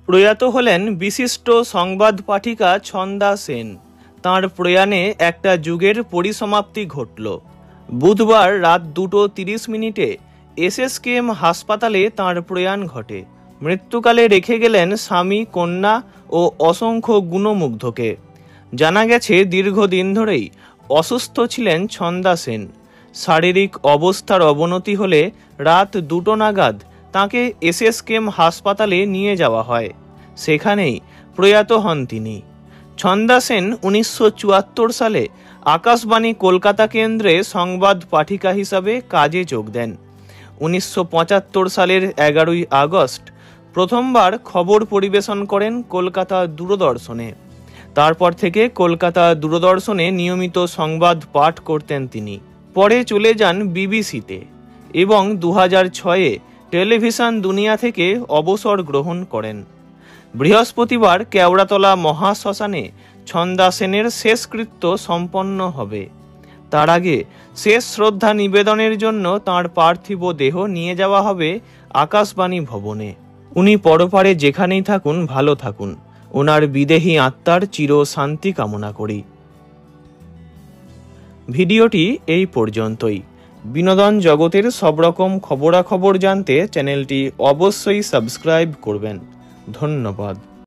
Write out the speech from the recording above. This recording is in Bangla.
প্রয়াত হলেন বিশিষ্ট সংবাদ পাঠিকা ছন্দা সেন। তাঁর প্রয়াণে একটা যুগের পরিসমাপ্তি ঘটল। বুধবার রাত 2:30 এসএসকেএম হাসপাতালে তাঁর প্রয়াণ ঘটে। মৃত্যুকালে রেখে গেলেন স্বামী, কন্যা ও অসংখ্য গুণমুগ্ধকে। জানা গেছে দীর্ঘদিন ধরেই অসুস্থ ছিলেন ছন্দা সেন। শারীরিক অবস্থার অবনতি হলে রাত 2টো নাগাদ তাঁকে এসএসকেএম হাসপাতালে নিয়ে যাওয়া হয়। সেখানেই প্রয়াত হন তিনি। ছন্দা সেন 1974 সালে আকাশবাণী কলকাতা কেন্দ্রে সংবাদ পাঠিকা হিসাবে কাজে যোগ দেন। 1975 সালের 11ই আগস্ট প্রথমবার খবর পরিবেশন করেন কলকাতা দূরদর্শনে। তারপর থেকে কলকাতা দূরদর্শনে নিয়মিত সংবাদ পাঠ করতেন তিনি। পরে চলে যান বিবিসিতে এবং 2006-এ টেলিভিশন দুনিয়া থেকে অবসর গ্রহণ করেন। বৃহস্পতিবার কেওড়াতলা মহাশ্মশানে ছন্দা সেনের শেষকৃত্য সম্পন্ন হবে। তার আগে শেষ শ্রদ্ধা নিবেদনের জন্য তাঁর পার্থিব দেহ নিয়ে যাওয়া হবে আকাশবাণী ভবনে। উনি পরপারে যেখানেই থাকুন ভালো থাকুন। ওনার বিদেহী আত্মার চির শান্তি কামনা করি। ভিডিওটি এই পর্যন্তই। বিনোদন জগতের সব রকম খবরাখবর জানতে চ্যানেলটি অবশ্যই সাবস্ক্রাইব করবেন। ধন্যবাদ।